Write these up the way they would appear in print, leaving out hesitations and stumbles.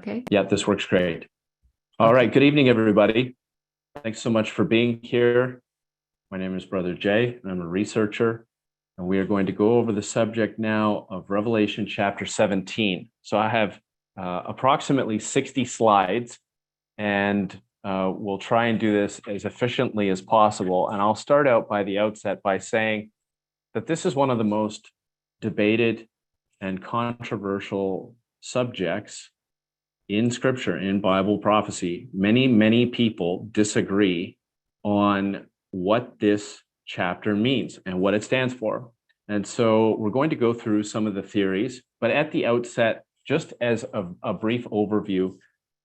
okay? Yeah, this works great. All right. Good evening, everybody. Thanks so much for being here. My name is Brother Jay, and I'm a researcher, and we are going to go over the subject now of Revelation chapter 17. So I have approximately 60 slides, and we'll try and do this as efficiently as possible. And I'll start out by the outset by saying that this is one of the most debated and controversial subjects in Scripture, in Bible prophecy. Many people disagree on what this chapter means and what it stands for. And so we're going to go through some of the theories, but at the outset, just as a brief overview,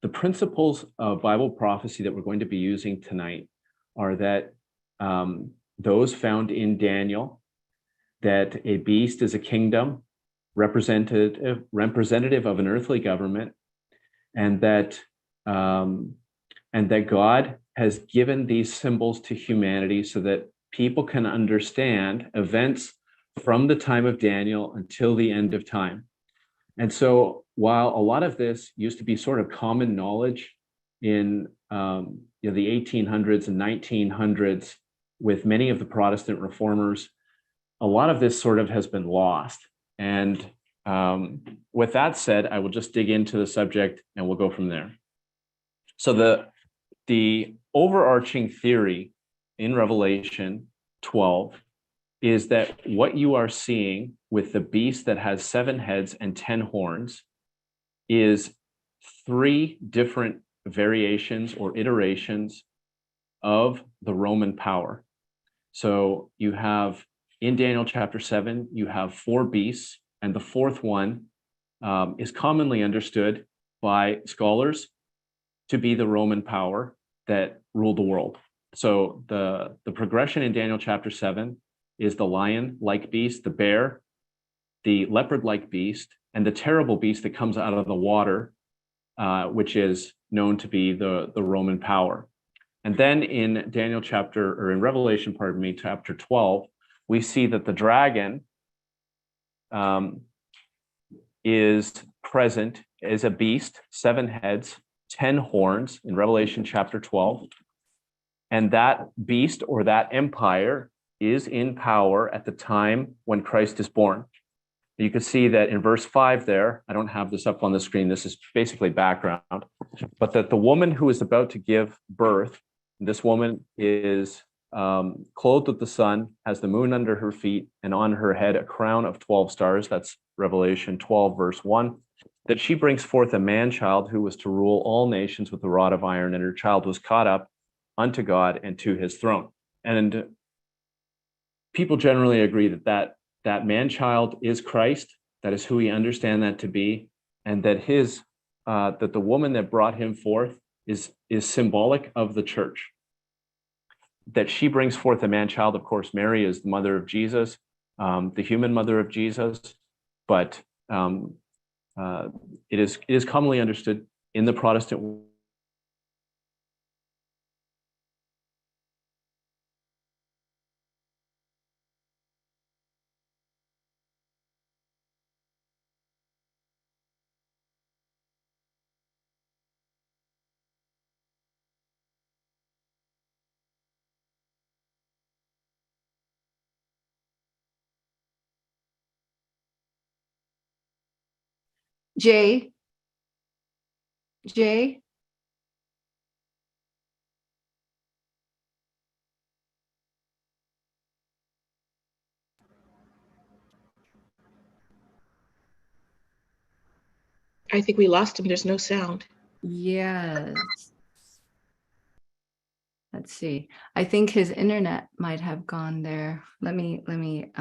the principles of Bible prophecy that we're going to be using tonight are that those found in Daniel, that a beast is a kingdom, representative of an earthly government, and that God has given these symbols to humanity so that people can understand events from the time of Daniel until the end of time. And so while a lot of this used to be sort of common knowledge in the 1800s and 1900s with many of the Protestant reformers, a lot of this sort of has been lost. And with that said, I will just dig into the subject and we'll go from there. So the overarching theory in Revelation 12 is that what you are seeing with the beast that has 7 heads and 10 horns is 3 different variations or iterations of the Roman power. So you have in Daniel chapter 7, you have 4 beasts, and the 4th one is commonly understood by scholars to be the Roman power that ruled the world. So the progression in Daniel chapter 7 is the lion-like beast, the bear, the leopard-like beast, and the terrible beast that comes out of the water, which is known to be the Roman power. And then in Revelation, chapter 12, we see that the dragon is present as a beast, 7 heads, 10 horns in Revelation chapter 12. And that beast or that empire is in power at the time when Christ is born. You can see that in verse 5 there, I don't have this up on the screen, this is basically background, but that the woman who is about to give birth, this woman is clothed with the sun, has the moon under her feet, and on her head a crown of 12 stars. That's Revelation 12, verse 1. That she brings forth a man-child who was to rule all nations with a rod of iron, and her child was caught up unto God and to his throne. And people generally agree that man-child is Christ. That is who we understand that to be, and that that the woman that brought him forth is symbolic of the church. That she brings forth a man-child. Of course, Mary is the mother of Jesus, the human mother of Jesus, but it is commonly understood in the Protestant world. Jay? I think we lost him. There's no sound. Yes. Let's see. I think his internet might have gone there. Let me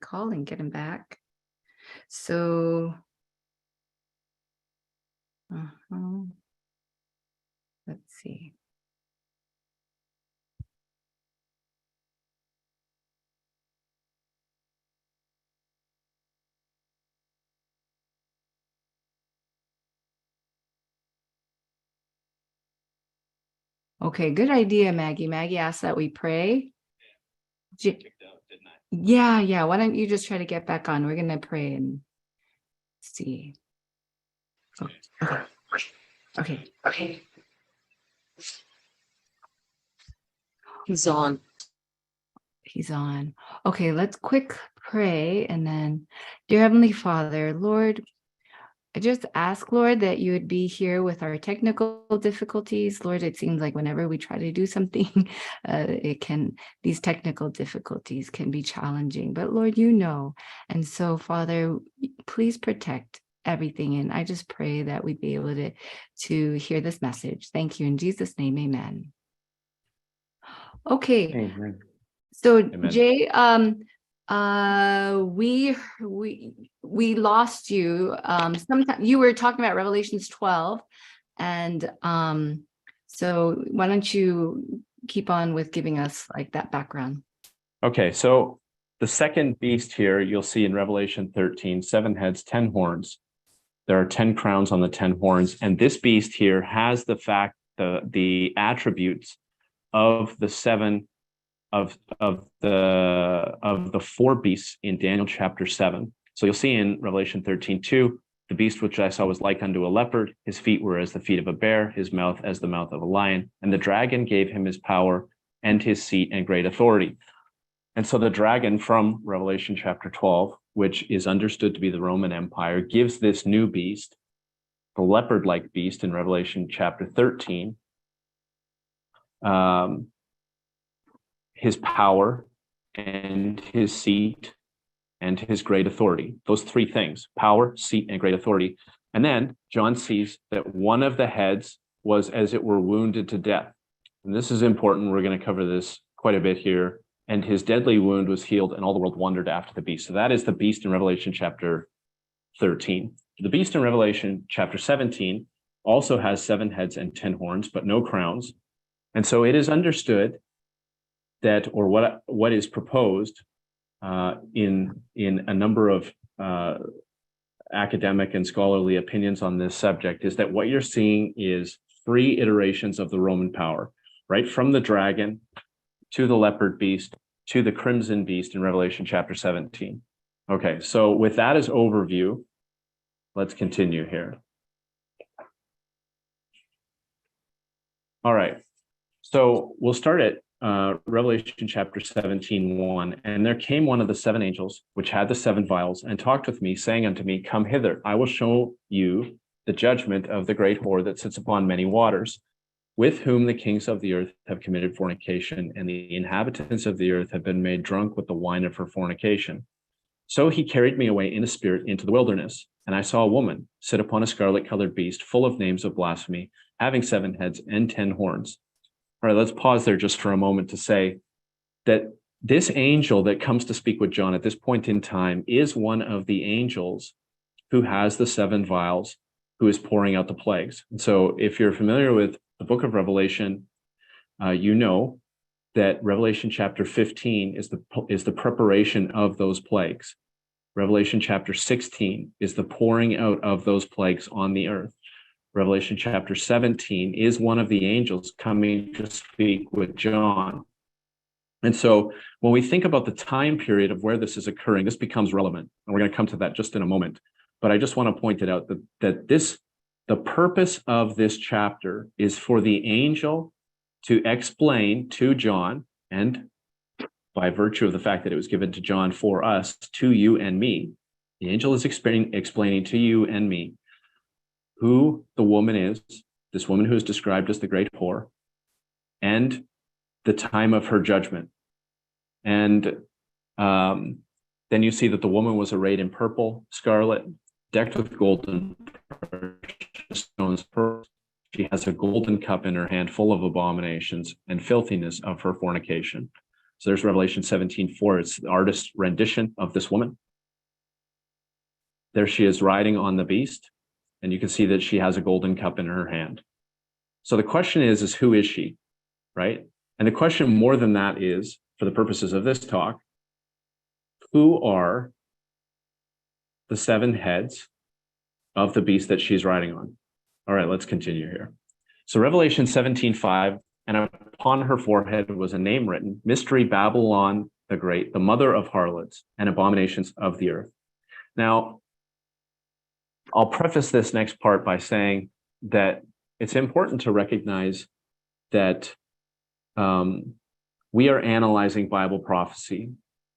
call and get him back. So let's see. Okay, good idea, Maggie. Maggie asked that we pray. Yeah. Why don't you just try to get back on? We're going to pray and see. Okay. Okay. Okay. He's on. He's on. Okay, let's quick pray and then, dear Heavenly Father, Lord, I just ask, Lord, that you would be here with our technical difficulties. Lord, it seems like whenever we try to do something, these technical difficulties can be challenging. But Lord, you know. And so, Father, please protect everything. And I just pray that we'd be able to hear this message. Thank you. In Jesus' name, amen. Okay. Amen. So Amen. Jay, we lost you. Sometime you were talking about Revelations 12, and so why don't you keep on with giving us like that background? Okay, so the second beast here, you'll see in Revelation 13, 7 heads, 10 horns. There are 10 crowns on the 10 horns. And this beast here has the attributes of the seven of the four beasts in Daniel chapter 7. So you'll see in Revelation 13:2, the beast which I saw was like unto a leopard, his feet were as the feet of a bear, his mouth as the mouth of a lion, and the dragon gave him his power and his seat and great authority. And so the dragon from Revelation chapter 12, which is understood to be the Roman Empire, gives this new beast, the leopard-like beast in Revelation chapter 13, his power and his seat and his great authority. Those three things: power, seat, and great authority. And then John sees that one of the heads was as it were wounded to death. And this is important. We're going to cover this quite a bit here. And his deadly wound was healed, and all the world wondered after the beast. So that is the beast in Revelation chapter 13. The beast in Revelation chapter 17 also has 7 heads and 10 horns, but no crowns. And so it is understood that, or what is proposed in a number of academic and scholarly opinions on this subject, is that what you're seeing is 3 iterations of the Roman power, right? From the dragon to the leopard beast to the crimson beast in Revelation chapter 17. Okay, so with that as overview, let's continue here. All right, so we'll start at Revelation chapter 17:1. And there came one of the 7 angels, which had the 7 vials, and talked with me, saying unto me, Come hither, I will show you the judgment of the great whore that sits upon many waters, with whom the kings of the earth have committed fornication, and the inhabitants of the earth have been made drunk with the wine of her fornication. So he carried me away in a spirit into the wilderness, and I saw a woman sit upon a scarlet-colored beast, full of names of blasphemy, having 7 heads and 10 horns. All right, let's pause there just for a moment to say that this angel that comes to speak with John at this point in time is one of the angels who has the 7 vials, who is pouring out the plagues. And so if you're familiar with the book of Revelation, you know that Revelation chapter 15 is the preparation of those plagues. Revelation chapter 16 is the pouring out of those plagues on the earth. Revelation chapter 17 is one of the angels coming to speak with John. And so when we think about the time period of where this is occurring, this becomes relevant. And we're going to come to that just in a moment. But I just want to point it out that the purpose of this chapter is for the angel to explain to John, and by virtue of the fact that it was given to John for us, to you and me, the angel is explaining to you and me who the woman is, this woman who is described as the great whore, and the time of her judgment. And then you see that the woman was arrayed in purple, scarlet, decked with golden precious stones, pearls. She has a golden cup in her hand full of abominations and filthiness of her fornication. So there's Revelation 17:4. It's the artist's rendition of this woman. There she is riding on the beast, and you can see that she has a golden cup in her hand. So the question is who is she, right? And the question more than that is, for the purposes of this talk, who are the 7 heads of the beast that she's riding on? All right, let's continue here. So Revelation 17:5, and upon her forehead was a name written, Mystery Babylon the Great, the mother of harlots and abominations of the earth. Now, I'll preface this next part by saying that it's important to recognize that we are analyzing Bible prophecy.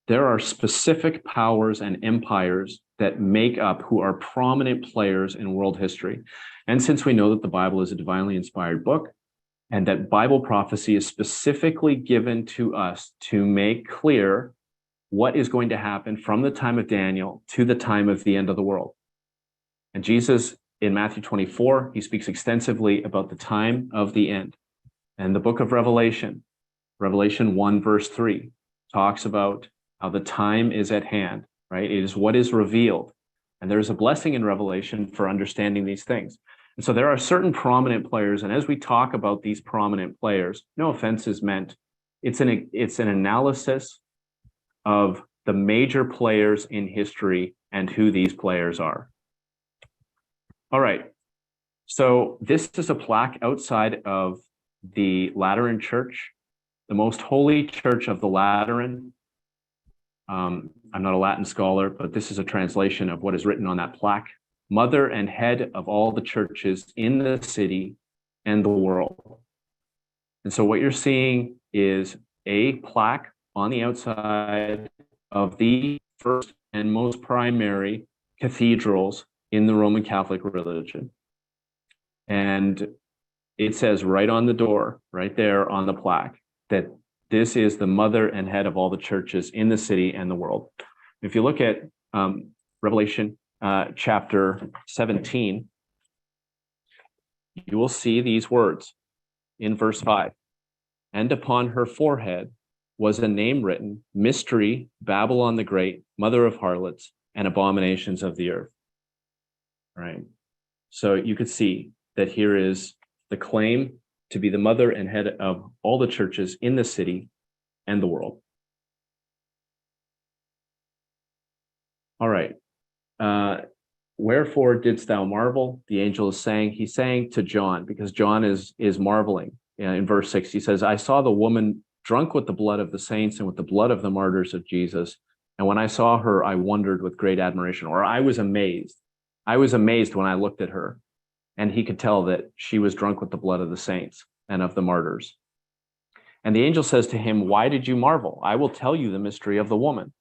There are specific powers and empires that make up who are prominent players in world history. And since we know that the Bible is a divinely inspired book, and that Bible prophecy is specifically given to us to make clear what is going to happen from the time of Daniel to the time of the end of the world. And Jesus, in Matthew 24, he speaks extensively about the time of the end. And the book of Revelation, Revelation 1, verse 3, talks about how the time is at hand, right? It is what is revealed. And there's a blessing in Revelation for understanding these things. And so there are certain prominent players. And as we talk about these prominent players, no offense is meant. It's an analysis of the major players in history and who these players are. All right. So this is a plaque outside of the Lateran Church, the most holy church of the Lateran. I'm not a Latin scholar, but this is a translation of what is written on that plaque. Mother and head of all the churches in the city and the world. And so what you're seeing is a plaque on the outside of the first and most primary cathedrals in the Roman Catholic religion. And it says right on the door, right there on the plaque, that this is the mother and head of all the churches in the city and the world. If you look at Revelation chapter 17, you will see these words in verse 5. And upon her forehead was a name written, Mystery, Babylon the Great, Mother of Harlots and Abominations of the Earth. All right. So you could see that here is the claim to be the mother and head of all the churches in the city and the world. All right. Wherefore didst thou marvel? The angel is saying, he's saying to John, because John is marveling. In verse 6, he says, I saw the woman drunk with the blood of the saints and with the blood of the martyrs of Jesus. And when I saw her, I wondered with great admiration, or I was amazed. I was amazed when I looked at her. And he could tell that she was drunk with the blood of the saints and of the martyrs. And the angel says to him, why did you marvel? I will tell you the mystery of the woman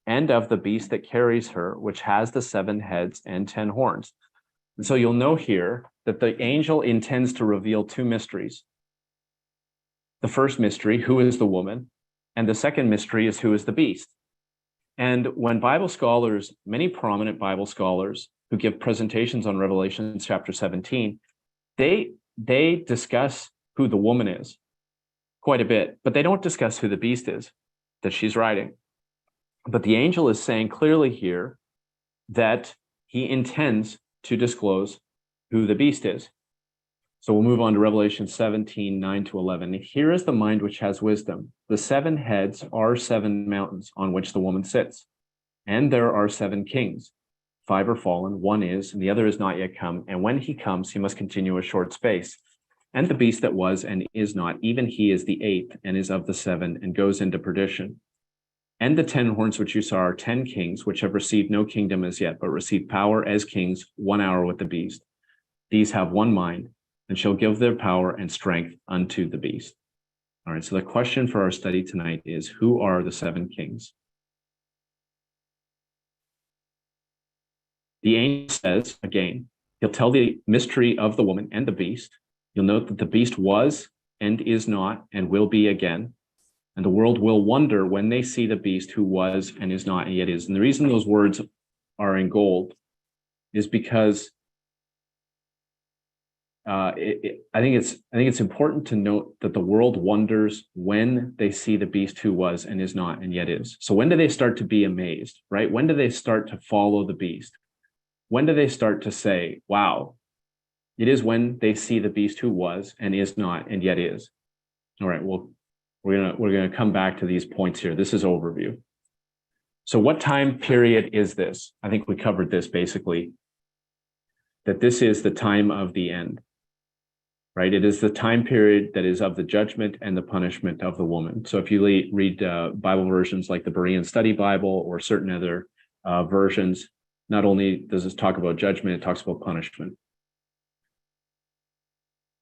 and of the beast that carries her, which has the 7 heads and 10 horns. And so you'll know here that the angel intends to reveal 2 mysteries. The first mystery, who is the woman? And the second mystery is who is the beast? And when Bible scholars, many prominent Bible scholars who give presentations on Revelation chapter 17, they discuss who the woman is quite a bit, but they don't discuss who the beast is that she's riding. But the angel is saying clearly here that he intends to disclose who the beast is. So we'll move on to Revelation 17, 9 to 11. Here is the mind which has wisdom. The 7 heads are 7 mountains on which the woman sits. And there are 7 kings. 5 are fallen, 1 is, and the other is not yet come. And when he comes, he must continue a short space. And the beast that was and is not, even he is the 8th and is of the 7 and goes into perdition. And the 10 horns which you saw are 10 kings, which have received no kingdom as yet, but receive power as kings 1 hour with the beast. These have one mind, and shall give their power and strength unto the beast. All right, so the question for our study tonight is, who are the 7 kings? The angel says, again, he'll tell the mystery of the woman and the beast. You'll note that the beast was and is not and will be again. And the world will wonder when they see the beast who was and is not and yet is. And the reason those words are in gold is because I think it's important to note that the world wonders when they see the beast who was and is not and yet is. So when do they start to be amazed, right? When do they start to follow the beast? When do they start to say, wow? It is when they see the beast who was and is not and yet is. All right, well, we're gonna come back to these points here. This is overview. So what time period is this? I think we covered this basically, that this is the time of the end. Right? It is the time period that is of the judgment and the punishment of the woman. So if you read Bible versions like the Berean Study Bible or certain other versions, not only does this talk about judgment, it talks about punishment.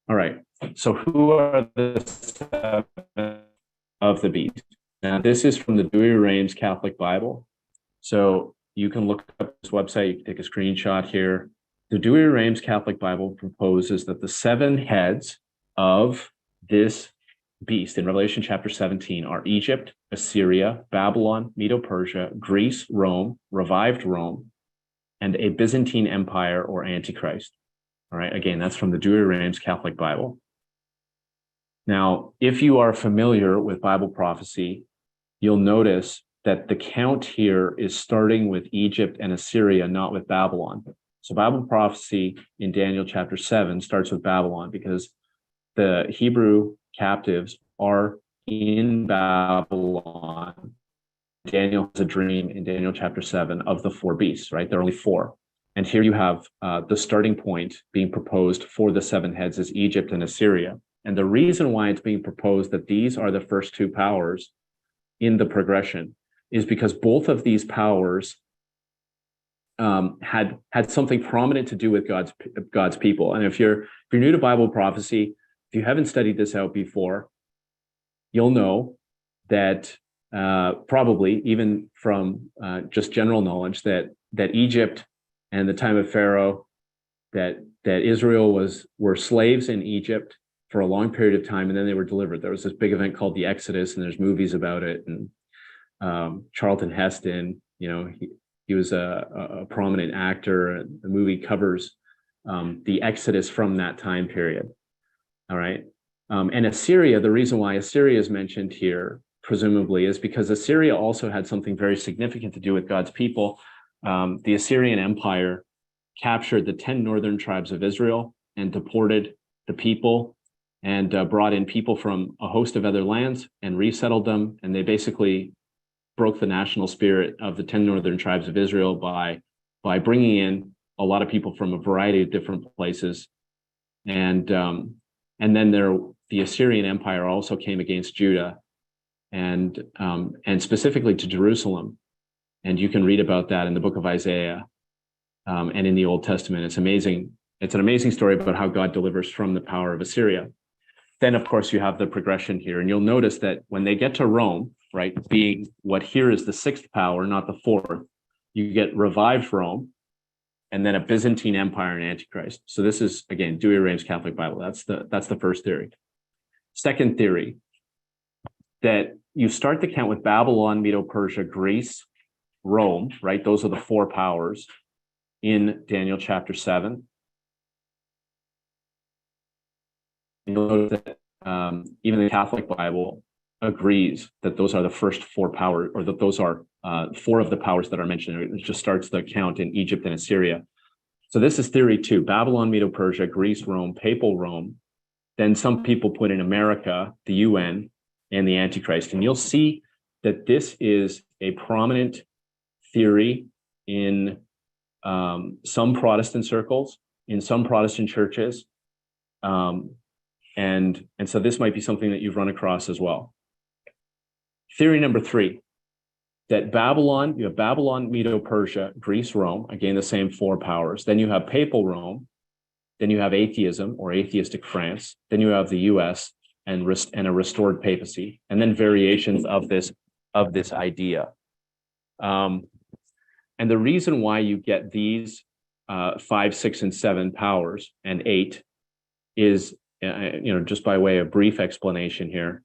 All right. So who are the seven of the beast? Now, this is from the Douay-Rheims Catholic Bible. So you can look up this website, you can take a screenshot here. The Douay-Rheims Catholic Bible proposes that the seven heads of this beast in Revelation chapter 17 are Egypt, Assyria, Babylon, Medo-Persia, Greece, Rome, revived Rome, and a Byzantine Empire or Antichrist. All right, again, that's from the Douay-Rheims Catholic Bible. Now, if you are familiar with Bible prophecy, you'll notice that the count here is starting with Egypt and Assyria, not with Babylon. So Bible prophecy in Daniel chapter 7 starts with Babylon because the Hebrew captives are in Babylon. Daniel has a dream in Daniel chapter 7 of the four beasts, right? There are only four. And here you have the starting point being proposed for the seven heads is Egypt and Assyria. And the reason why it's being proposed that these are the first two powers in the progression is because both of these powers had something prominent to do with God's people. And if you're new to Bible prophecy, if you haven't studied this out before, you'll know that probably even from just general knowledge that Egypt and the time of Pharaoh, that Israel were slaves in Egypt for a long period of time, and then they were delivered. There was this big event called the Exodus, and there's movies about it. And Charlton Heston, he was a prominent actor, and the movie covers the Exodus from that time period. All right. And Assyria, the reason why Assyria is mentioned here, presumably, is because Assyria also had something very significant to do with God's people. The Assyrian Empire captured the 10 northern tribes of Israel and deported the people and brought in people from a host of other lands and resettled them. And they basically broke the national spirit of the 10 northern tribes of Israel by bringing in a lot of people from a variety of different places. And then the Assyrian Empire also came against Judah and specifically to Jerusalem. And you can read about that in the book of Isaiah and in the Old Testament. It's amazing. It's an amazing story about how God delivers from the power of Assyria. Then, of course, you have the progression here. And you'll notice that when they get to Rome, right, being what here is the sixth power, not the fourth, you get revived Rome and then a Byzantine Empire and Antichrist. So this is, again, Douay-Rheims Catholic Bible. That's the first theory. Second theory, that you start the count with Babylon, Medo-Persia, Greece, Rome, right? Those are the four powers in Daniel chapter 7. You'll notice that even the Catholic Bible agrees that those are the first four powers, or that those are four of the powers that are mentioned. It just starts the count in Egypt and Assyria. So this is theory two: Babylon, Medo-Persia, Greece, Rome, Papal Rome. Then some people put in America, the UN, and the Antichrist. And you'll see that this is a prominent theory in some Protestant circles, in some Protestant churches. And so this might be something that you've run across as well. Theory number three, that you have Babylon, Medo-Persia, Greece, Rome, again, the same four powers. Then you have Papal Rome. Then you have atheism or atheistic France. Then you have the US and a restored papacy, and then variations of this idea. And the reason why you get these 5, 6, and 7 powers and 8 is, just by way of brief explanation here,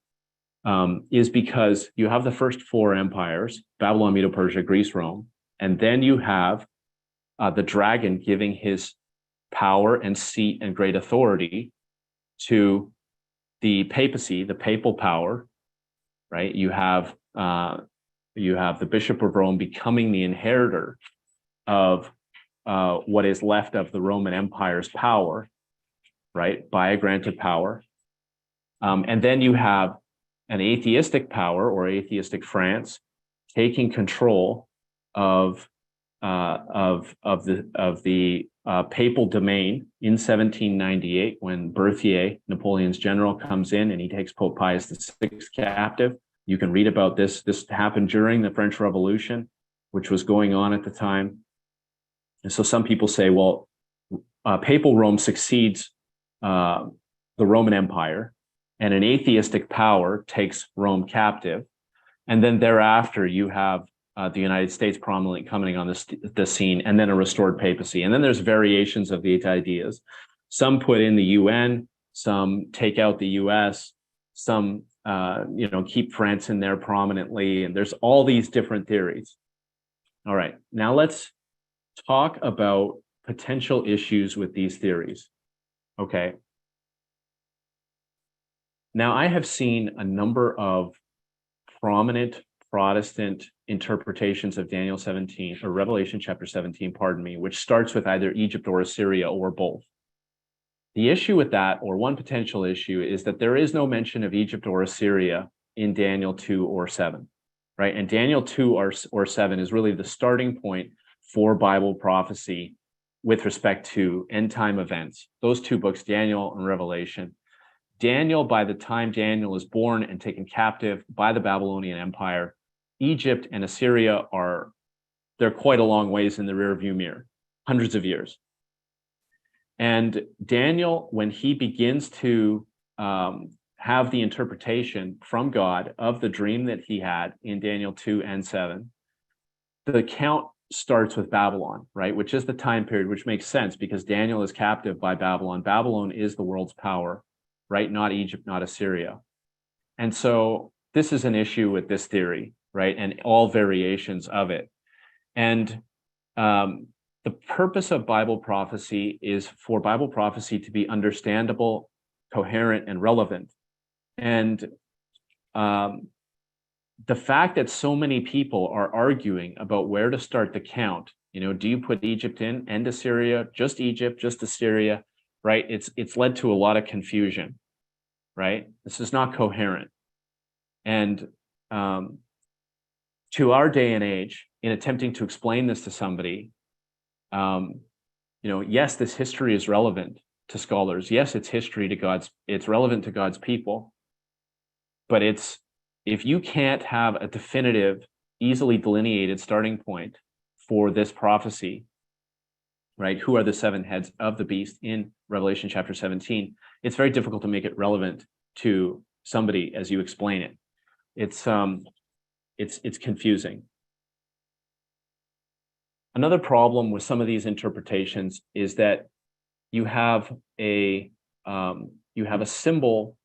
is because you have the first four empires: Babylon, Medo-Persia, Greece, Rome, and then you have the dragon giving his power and seat and great authority to the papacy, the papal power, right? You have the Bishop of Rome becoming the inheritor of what is left of the Roman Empire's power, right, by a grant of power. And then you have an atheistic power or atheistic France taking control of the papal domain in 1798, when Berthier, Napoleon's general, comes in and he takes Pope Pius VI captive. You can read about this. This happened during the French Revolution, which was going on at the time. And so some people say, well, papal Rome succeeds the Roman Empire, and an atheistic power takes Rome captive. And then thereafter, you have the United States prominently coming on the scene, and then a restored papacy. And then there's variations of these ideas. Some put in the UN, some take out the US, some keep France in there prominently, and there's all these different theories. All right, now let's talk about potential issues with these theories. Okay. Now, I have seen a number of prominent Protestant interpretations of Daniel 17 or Revelation chapter 17, pardon me, which starts with either Egypt or Assyria or both. The issue with that, or one potential issue, is that there is no mention of Egypt or Assyria in Daniel 2 or 7, right? And Daniel 2 or 7 is really the starting point for Bible prophecy with respect to end time events. Those two books, Daniel and Revelation. Daniel, by the time Daniel is born and taken captive by the Babylonian Empire, Egypt and Assyria they're quite a long ways in the rearview mirror, hundreds of years. And Daniel, when he begins to have the interpretation from God of the dream that he had in Daniel 2 and 7, the count starts with Babylon, right? Which is the time period, which makes sense because Daniel is captive by Babylon. Babylon is the world's power, right? Not Egypt, not Assyria. And so this is an issue with this theory, right? And all variations of it. And the purpose of Bible prophecy is for Bible prophecy to be understandable, coherent, and relevant. And the fact that so many people are arguing about where to start the count, do you put Egypt in and Assyria, just Egypt, just Assyria, right? It's led to a lot of confusion, right? This is not coherent. And to our day and age, in attempting to explain this to somebody, yes, this history is relevant to scholars. Yes, it's relevant to God's people. But if you can't have a definitive, easily delineated starting point for this prophecy, right? Who are the seven heads of the beast in Revelation chapter 17? It's very difficult to make it relevant to somebody as you explain it. It's confusing. Another problem with some of these interpretations is that you have a symbol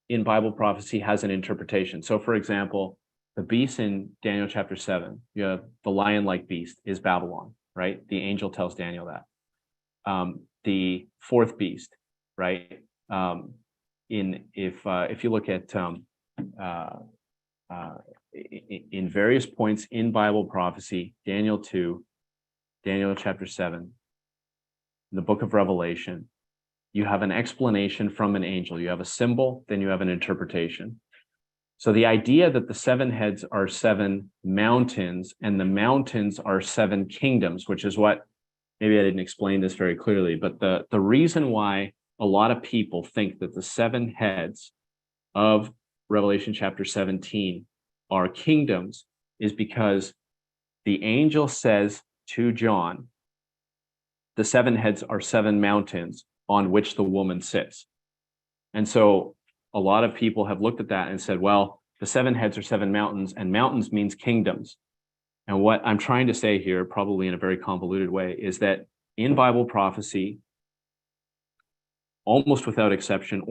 in Bible prophecy has an interpretation. So, for example, the beast in Daniel chapter 7, you have the lion-like beast is Babylon, right? The angel tells Daniel that. The fourth beast, right? If you look at in various points in Bible prophecy, Daniel 2, Daniel chapter 7, the book of Revelation, you have an explanation from an angel. You have a symbol, then you have an interpretation. So the idea that the seven heads are seven mountains and the mountains are seven kingdoms, which is what, maybe I didn't explain this very clearly, but the reason why a lot of people think that the seven heads of Revelation chapter 17 are kingdoms is because the angel says to John, the seven heads are seven mountains on which the woman sits. And so a lot of people have looked at that and said, well, the seven heads are seven mountains, and mountains means kingdoms. And what I'm trying to say here, probably in a very convoluted way, is that in Bible prophecy, almost without exception,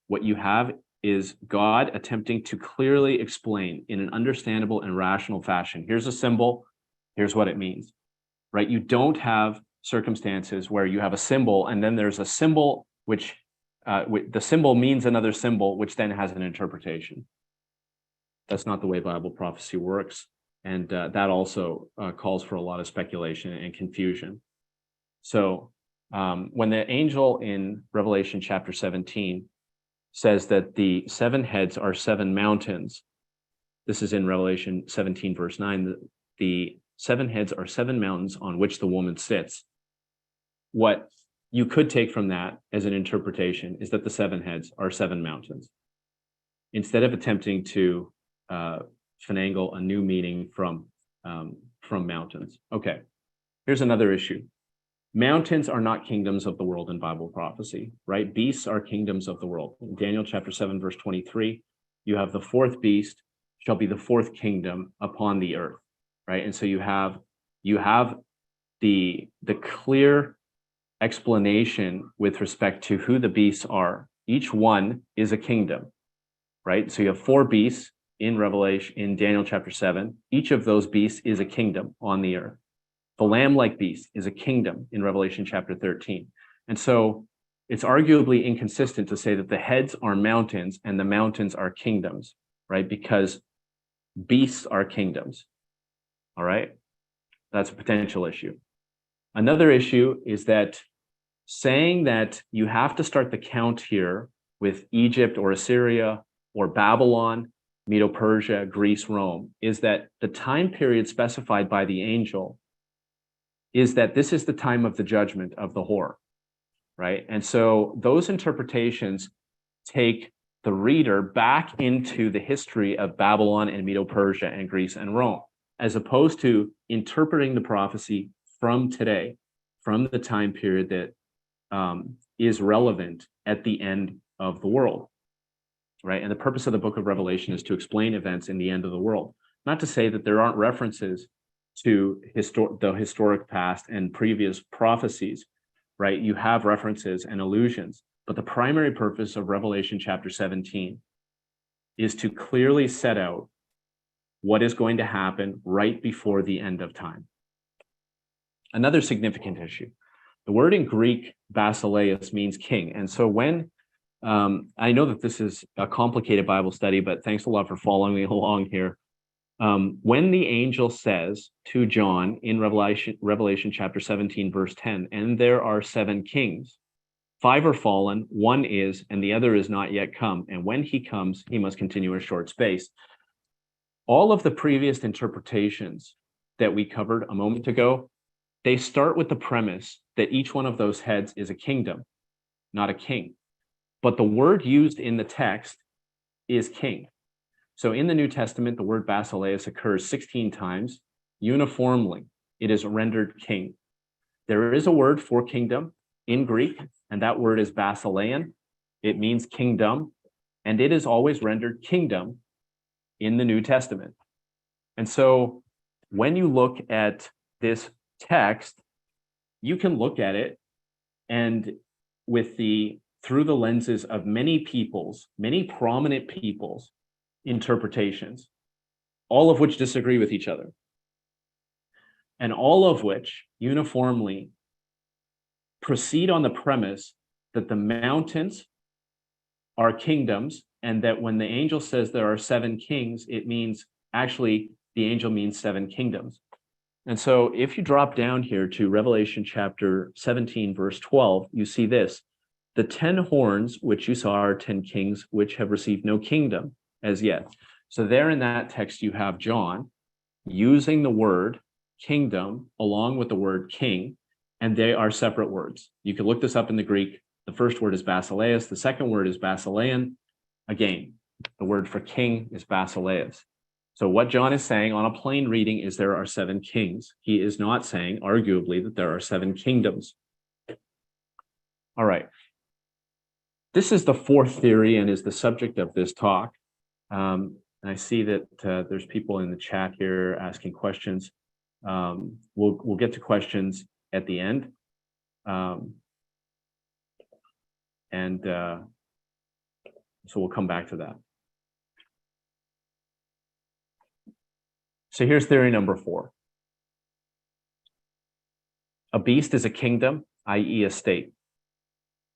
what you have is God attempting to clearly explain in an understandable and rational fashion. Here's a symbol, here's what it means, right? You don't have circumstances where you have a symbol and then there's a symbol which the symbol means another symbol, which then has an interpretation. That's not the way Bible prophecy works. And that also calls for a lot of speculation and confusion. So when the angel in Revelation chapter 17 says that the seven heads are seven mountains, this is in Revelation 17, verse 9, the seven heads are seven mountains on which the woman sits. What you could take from that as an interpretation is that the seven heads are seven mountains. Instead of attempting to finagle a new meaning from mountains. Okay, here's another issue. mountains are not kingdoms of the world in Bible prophecy, right? Beasts are kingdoms of the world. In Daniel chapter 7, verse 23, you have the fourth beast shall be the fourth kingdom upon the earth, right? And so you have the clear explanation with respect to who the beasts are. Each one is a kingdom, right? So you have four beasts in Daniel chapter 7. Each of those beasts is a kingdom on the earth. The lamb-like beast is a kingdom in Revelation chapter 13. And so it's arguably inconsistent to say that the heads are mountains and the mountains are kingdoms, right? Because beasts are kingdoms, all right? That's a potential issue. Another issue is that saying that you have to start the count here with Egypt or Assyria or Babylon, Medo-Persia, Greece, Rome, is that the time period specified by the angel is that this is the time of the judgment of the whore, right? And so those interpretations take the reader back into the history of Babylon and Medo-Persia and Greece and Rome, as opposed to interpreting the prophecy from today, from the time period that is relevant at the end of the world, right? And the purpose of the book of Revelation is to explain events in the end of the world. Not to say that there aren't references to the historic past and previous prophecies, right? You have references and allusions, but the primary purpose of Revelation chapter 17 is to clearly set out what is going to happen right before the end of time. Another significant issue. The word in Greek, basileus, means king. And so when, I know that this is a complicated Bible study, but thanks a lot for following me along here. When the angel says to John in Revelation chapter 17, verse 10, and there are 7 kings, 5 are fallen, 1 is, and the other is not yet come. And when he comes, he must continue a short space. All of the previous interpretations that we covered a moment ago, they start with the premise that each one of those heads is a kingdom, not a king. But the word used in the text is king. So in the New Testament, the word basileus occurs 16 times. Uniformly, it is rendered king. There is a word for kingdom in Greek, and that word is basilean. It means kingdom, and it is always rendered kingdom in the New Testament. And so when you look at this text, you can look at it and through the lenses of many prominent people's interpretations, all of which disagree with each other, and all of which uniformly proceed on the premise that the mountains are kingdoms, and that when the angel says there are 7 kings, it means actually the angel means 7 kingdoms. And so if you drop down here to Revelation chapter 17, verse 12, you see this: the 10 horns which you saw are 10 kings which have received no kingdom as yet. So there in that text, you have John using the word kingdom along with the word king, and they are separate words. You can look this up in the Greek. The first word is basileus. The second word is basilean. Again, the word for king is basileus. So what John is saying on a plain reading is there are 7 kings. He is not saying, arguably, that there are 7 kingdoms. All right. This is the fourth theory and is the subject of this talk. And I see that there's people in the chat here asking questions. We'll get to questions at the end. So we'll come back to that. So here's theory number 4. A beast is a kingdom, i.e. a state.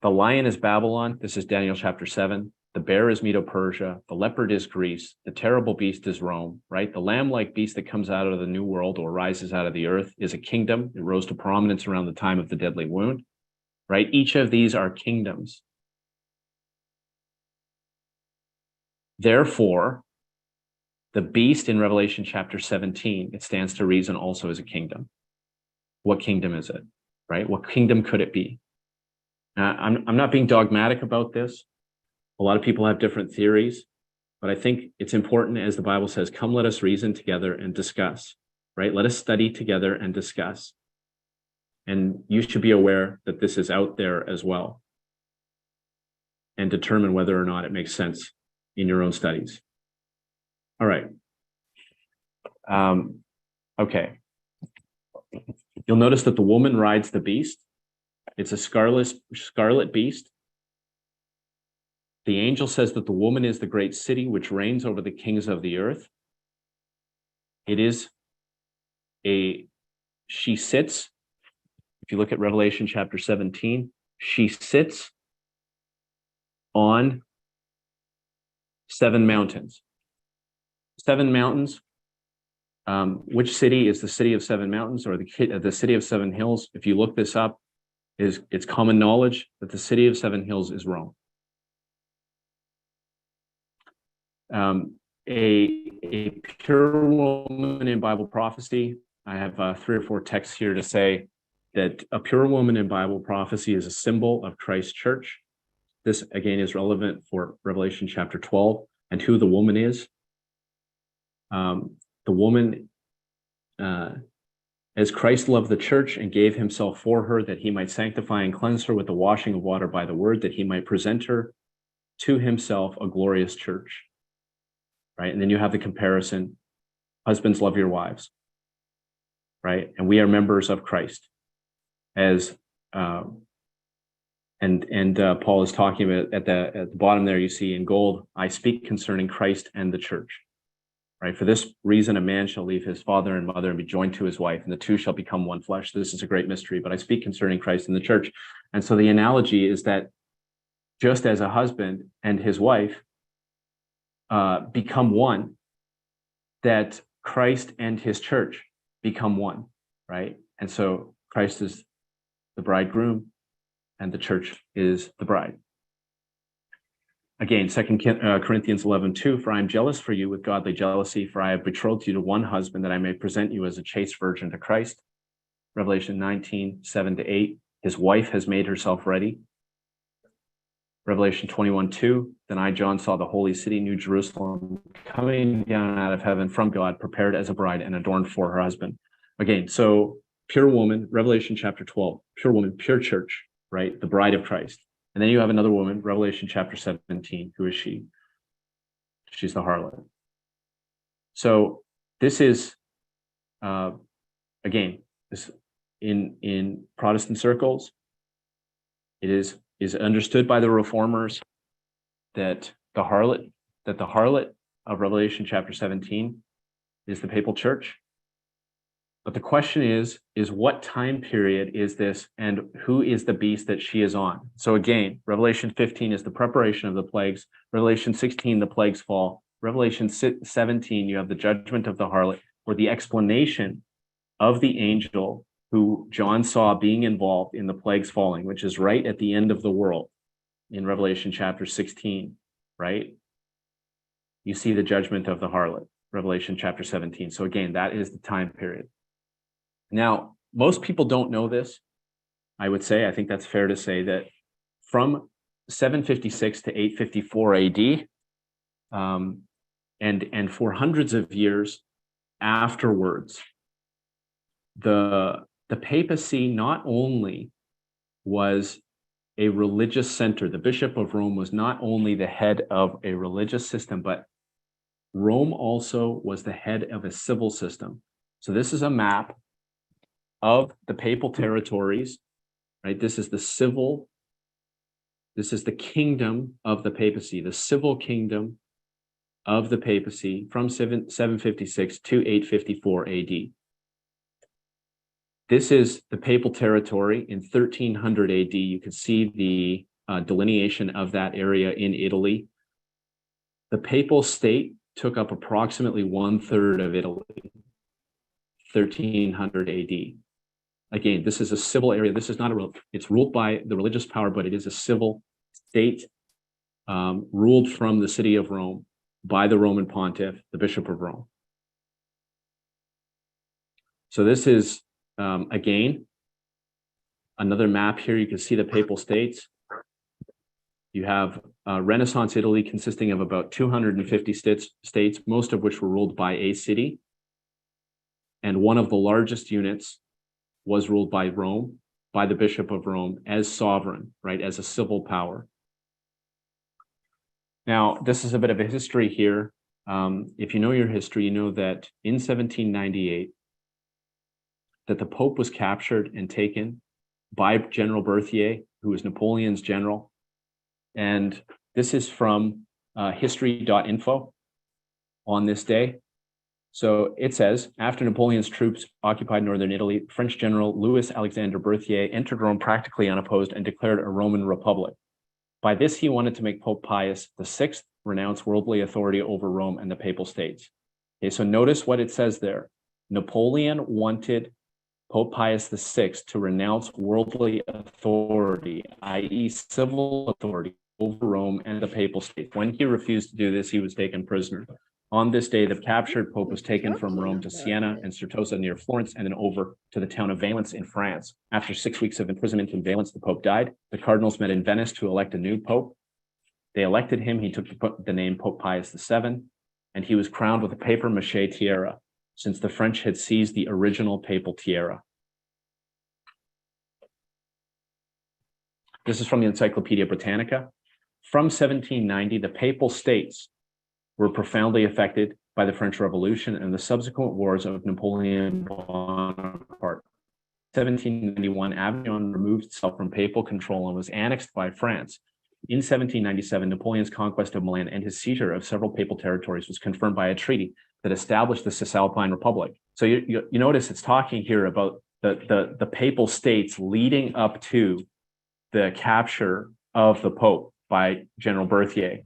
The lion is Babylon. This is Daniel chapter 7. The bear is Medo-Persia. The leopard is Greece. The terrible beast is Rome, right? The lamb-like beast that comes out of the new world or rises out of the earth is a kingdom. It rose to prominence around the time of the deadly wound, right? Each of these are kingdoms. Therefore, the beast in Revelation chapter 17, it stands to reason also is a kingdom. What kingdom is it, right? What kingdom could it be? I'm not being dogmatic about this. A lot of people have different theories, but I think it's important, as the Bible says, come let us reason together and discuss, right? Let us study together and discuss. And you should be aware that this is out there as well, and determine whether or not it makes sense in your own studies. All right. Okay. You'll notice that the woman rides the beast. It's a scarlet beast. The angel says that the woman is the great city which reigns over the kings of the earth. She sits, if you look at Revelation chapter 17, she sits on 7 mountains. 7 mountains. Which city is the city of 7 mountains, or the city of 7 hills? If you look this up, it's common knowledge that the city of 7 hills is Rome. A pure woman in Bible prophecy. I have 3 or 4 texts here to say that a pure woman in Bible prophecy is a symbol of Christ's church. This again is relevant for Revelation chapter 12 and who the woman is. The woman, as Christ loved the church and gave himself for her, that he might sanctify and cleanse her with the washing of water by the word, that he might present her to himself a glorious church. Right? And then you have the comparison, husbands, love your wives. Right? And we are members of Christ. As Paul is talking about at the bottom there, you see in gold, I speak concerning Christ and the church. Right? For this reason, a man shall leave his father and mother and be joined to his wife, and the two shall become one flesh. This is a great mystery, but I speak concerning Christ and the church. And so the analogy is that just as a husband and his wife become one, that Christ and his church become one, right? And so Christ is the bridegroom and the church is the bride. Again, 2 Corinthians 11:2, for I am jealous for you with godly jealousy, for I have betrothed you to one husband, that I may present you as a chaste virgin to Christ. Revelation 19:7-8, his wife has made herself ready. Revelation 21:2, then I, John, saw the holy city, New Jerusalem, coming down out of heaven from God, prepared as a bride and adorned for her husband. Again, so pure woman, Revelation chapter 12, pure woman, pure church, right? The bride of Christ. And then you have another woman, Revelation chapter 17. Who is she? She's the harlot. So this is, again, this in Protestant circles, it is understood by the reformers that the harlot of Revelation chapter 17 is the papal church. But the question is what time period is this, and who is the beast that she is on? So again, Revelation 15 is the preparation of the plagues. Revelation 16, the plagues fall. Revelation 17, you have the judgment of the harlot, or the explanation of the angel who John saw being involved in the plagues falling, which is right at the end of the world in Revelation chapter 16, right? You see the judgment of the harlot, Revelation chapter 17. So again, that is the time period. Now, most people don't know this. I would say, I think that's fair to say, that from 756 to 854 AD, and for hundreds of years afterwards, the papacy not only was a religious center, the Bishop of Rome was not only the head of a religious system, but Rome also was the head of a civil system. So this is a map of the papal territories, right? This is the kingdom of the papacy, the civil kingdom of the papacy from 756 to 854 AD. This is the papal territory in 1300 AD. You can see the delineation of that area in Italy. The papal state took up approximately 1/3 of Italy, 1300 AD. Again, this is a civil area. This is not it's ruled by the religious power, but it is a civil state ruled from the city of Rome by the Roman pontiff, the Bishop of Rome. So this is, again, another map here. You can see the papal states. You have Renaissance Italy consisting of about 250 states, most of which were ruled by a city. And one of the largest units was ruled by Rome, by the Bishop of Rome, as sovereign, right, as a civil power. Now, this is a bit of a history here. If you know your history, you know that in 1798, that the Pope was captured and taken by General Berthier, who was Napoleon's general. And this is from history.info on this day. So it says, after Napoleon's troops occupied northern Italy, French General Louis Alexander Berthier entered Rome practically unopposed and declared a Roman Republic. By this, he wanted to make Pope Pius VI renounce worldly authority over Rome and the Papal States. Okay, so notice what it says there. Napoleon wanted Pope Pius VI to renounce worldly authority, i.e. civil authority over Rome and the Papal States. When he refused to do this, he was taken prisoner. On this day, the captured Pope was taken from Rome to Siena and Certosa near Florence, and then over to the town of Valence in France. After 6 weeks of imprisonment in Valence, the Pope died. The cardinals met in Venice to elect a new Pope. They elected him. He took the name Pope Pius VII, and he was crowned with a papier-mâché tiara, since the French had seized the original papal tiara. This is from the Encyclopedia Britannica. From 1790, the Papal States were profoundly affected by the French Revolution and the subsequent wars of Napoleon Bonaparte. 1791, Avignon removed itself from papal control and was annexed by France. In 1797, Napoleon's conquest of Milan and his seizure of several papal territories was confirmed by a treaty that established the Cisalpine Republic. So you notice it's talking here about the papal states leading up to the capture of the Pope by General Berthier.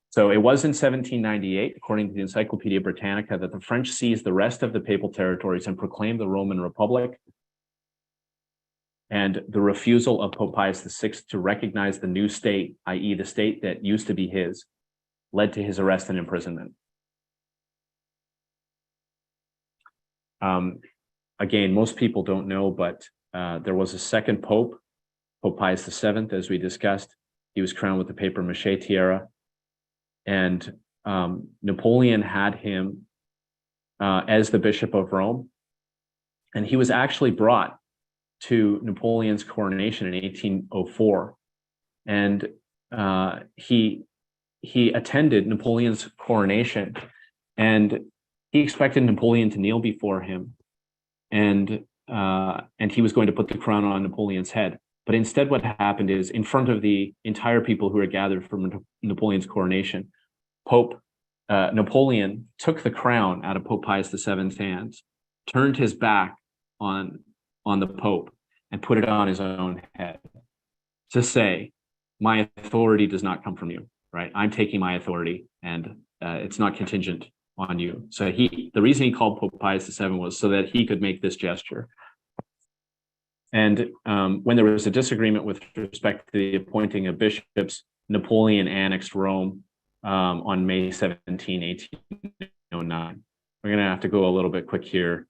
So it was in 1798, according to the Encyclopedia Britannica, that the French seized the rest of the papal territories and proclaimed the Roman Republic. And the refusal of Pope Pius VI to recognize the new state, i.e. the state that used to be his, led to his arrest and imprisonment. Again, most people don't know, but there was a second Pope, Pope Pius VII, as we discussed. He was crowned with the papier-mâché tiara. And Napoleon had him as the Bishop of Rome. And he was actually brought to Napoleon's coronation in 1804. And he attended Napoleon's coronation, and he expected Napoleon to kneel before him, and he was going to put the crown on Napoleon's head. But instead, what happened is, in front of the entire people who were gathered for Napoleon's coronation, Napoleon took the crown out of Pope Pius VII's hands, turned his back on the Pope, and put it on his own head to say, my authority does not come from you, right? I'm taking my authority, and it's not contingent on you. So the reason he called Pope Pius VII was so that he could make this gesture. And when there was a disagreement with respect to the appointing of bishops, Napoleon annexed Rome on May 17, 1809. We're going to have to go a little bit quick here.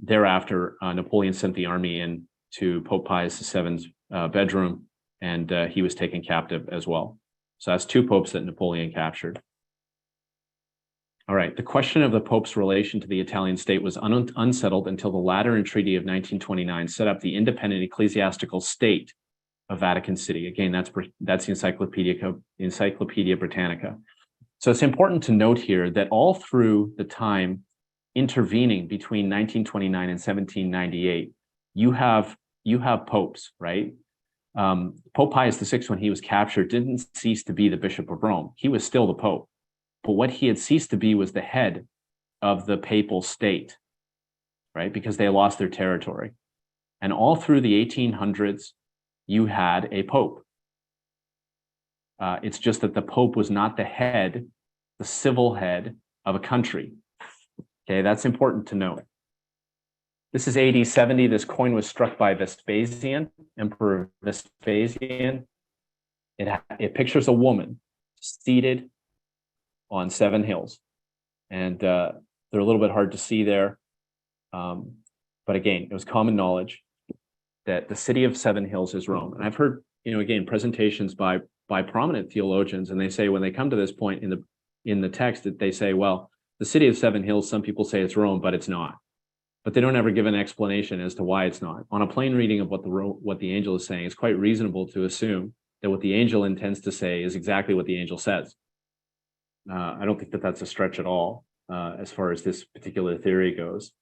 Thereafter, Napoleon sent the army in to Pope Pius VII's bedroom, and he was taken captive as well. So that's two popes that Napoleon captured. All right, the question of the Pope's relation to the Italian state was unsettled until the Lateran Treaty of 1929 set up the independent ecclesiastical state of Vatican City. Again, that's the Encyclopedia Britannica. So it's important to note here that all through the time intervening between 1929 and 1798, you have popes, right? Pope Pius VI, when he was captured, didn't cease to be the Bishop of Rome. He was still the Pope. But what he had ceased to be was the head of the papal state, right? Because they lost their territory. And all through the 1800s, you had a Pope. It's just that the Pope was not the head, the civil head of a country. Okay, that's important to note. This is AD 70. This coin was struck by Vespasian, Emperor Vespasian. It pictures a woman seated on 7 hills. And they're a little bit hard to see there. But again, it was common knowledge that the city of 7 hills is Rome. And I've heard, again, presentations by prominent theologians, and they say when they come to this point in the text, that they say, well, the city of 7 hills, some people say it's Rome, but it's not. but they don't ever give an explanation as to why it's not. On a plain reading of what the angel is saying, it's quite reasonable to assume that what the angel intends to say is exactly what the angel says. I don't think that that's a stretch at all as far as this particular theory goes.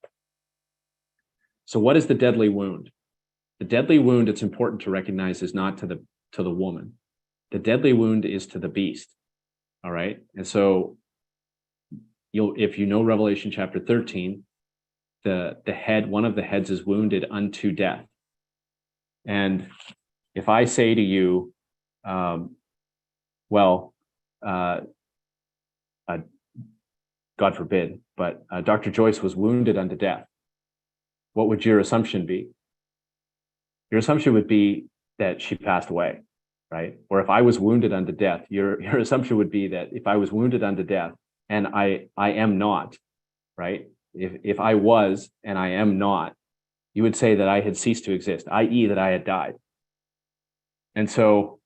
So what is the deadly wound? The deadly wound, it's important to recognize, is not to the woman. The deadly wound is to the beast. All right. And so if you know Revelation chapter 13, one of the heads is wounded unto death. And if I say to you, God forbid, but Dr. Joyce was wounded unto death, what would your assumption be? Your assumption would be that she passed away, right? Or if I was wounded unto death, your assumption would be that if I was wounded unto death and I am not, right? If I was and I am not, you would say that I had ceased to exist, i.e. that I had died. And so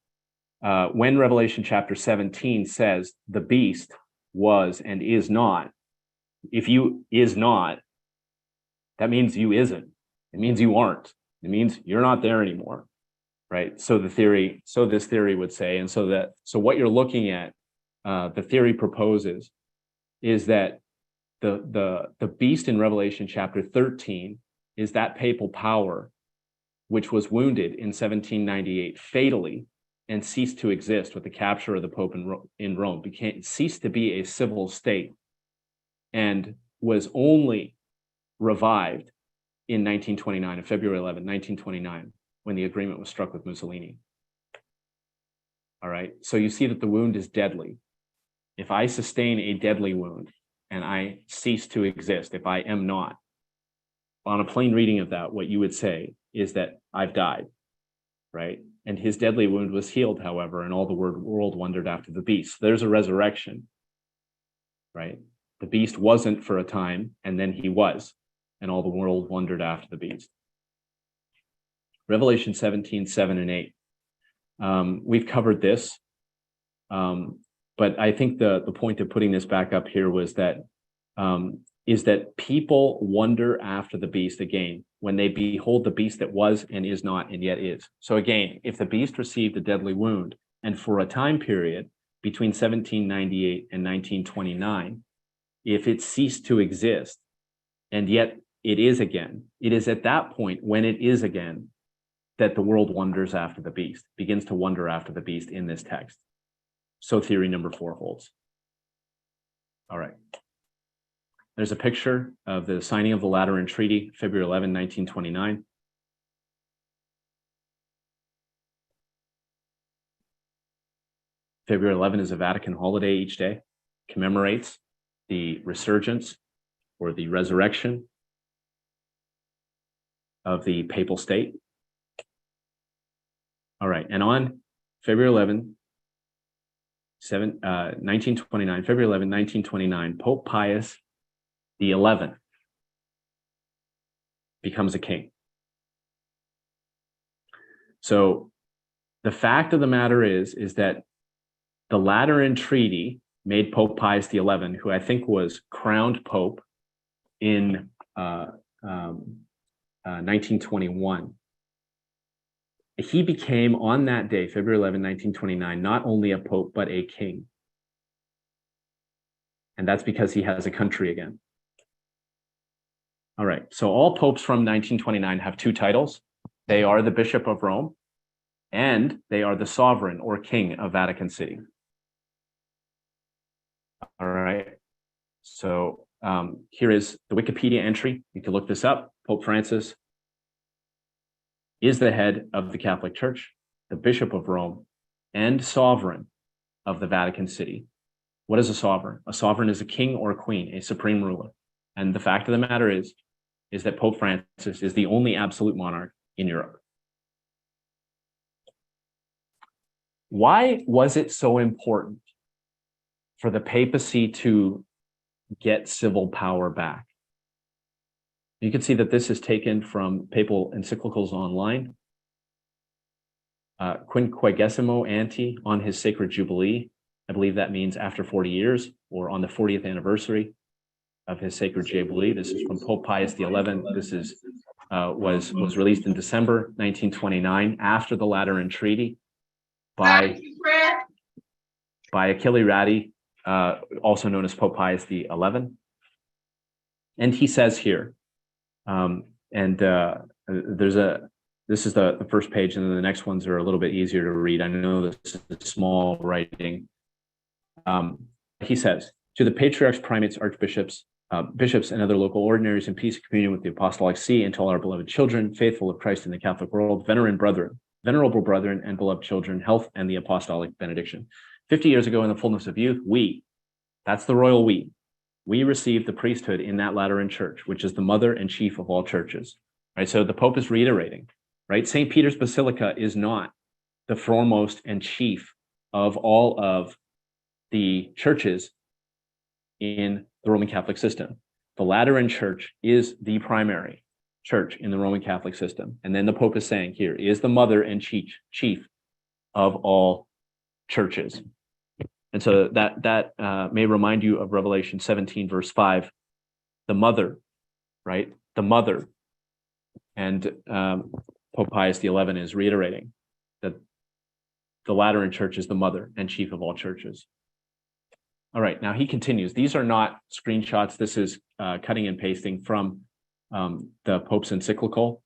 when Revelation chapter 17 says the beast was and is not, if you is not, that means you isn't. It means you aren't. It means you're not there anymore, right? So this theory would say, and so what you're looking at, the theory proposes, is that the beast in Revelation chapter 13 is that papal power which was wounded in 1798 fatally and ceased to exist with the capture of the Pope in Rome, ceased to be a civil state, and was only revived in 1929, on February 11, 1929, when the agreement was struck with Mussolini. All right, so you see that the wound is deadly. If I sustain a deadly wound and I cease to exist, if I am not, on a plain reading of that, what you would say is that I've died, right? And his deadly wound was healed, however, and all the world wondered after the beast. There's a resurrection, right? The beast wasn't for a time, and then he was, and all the world wondered after the beast. Revelation 17, 7 and 8. We've covered this, but I think the point of putting this back up here was that is that people wonder after the beast again when they behold the beast that was and is not and yet is. So again, if the beast received a deadly wound, and for a time period between 1798 and 1929, if it ceased to exist and yet it is again, it is at that point when it is again that the world wonders after the beast, begins to wonder after the beast in this text. So theory number 4 holds. All right. There's a picture of the signing of the Lateran Treaty, February 11, 1929. February 11 is a Vatican holiday each day, commemorates the resurgence or the resurrection of the papal state. All right, and on February 11, 1929, February 11, 1929, Pope Pius XI becomes a king. So the fact of the matter is that the Lateran Treaty made Pope Pius XI, who I think was crowned Pope in 1921, he became on that day, February 11, 1929, not only a Pope, but a king. And that's because he has a country again. All right, so all popes from 1929 have 2 titles. They are the Bishop of Rome, and they are the sovereign or king of Vatican City. All right, so here is the Wikipedia entry. You can look this up. Pope Francis is the head of the Catholic Church, the Bishop of Rome, and sovereign of the Vatican City. What is a sovereign? A sovereign is a king or a queen, a supreme ruler. And the fact of the matter is that Pope Francis is the only absolute monarch in Europe. Why was it so important for the papacy to get civil power back? You can see that this is taken from papal encyclicals online. Quinquagesimo Ante, on his sacred jubilee. I believe that means after 40 years or on the 40th anniversary. of his sacred jubilee. This is from Pope Pius XI. This is was released in December 1929 after the Lateran Treaty by Achille Ratti, also known as Pope Pius XI. And he says here, this is the first page, and then the next ones are a little bit easier to read. I know this is small writing. He says, to the patriarchs, primates, archbishops, bishops, and other local ordinaries in peace and communion with the apostolic see, and to all our beloved children, faithful of Christ in the Catholic world, venerable brethren, and beloved children, health and the apostolic benediction. 50 years ago, in the fullness of youth, that's the royal we received the priesthood in that Lateran Church, which is the mother and chief of all churches. Right? So the Pope is reiterating, right? St. Peter's Basilica is not the foremost and chief of all of the churches in the Roman Catholic system. The Lateran Church is the primary church in the Roman Catholic system. And then the Pope is saying here is the mother and chief of all churches. And so that may remind you of Revelation 17, verse 5, the mother, right? The mother. And Pope Pius XI is reiterating that the Lateran Church is the mother and chief of all churches. All right, now he continues. These are not screenshots. This is cutting and pasting from the Pope's encyclical.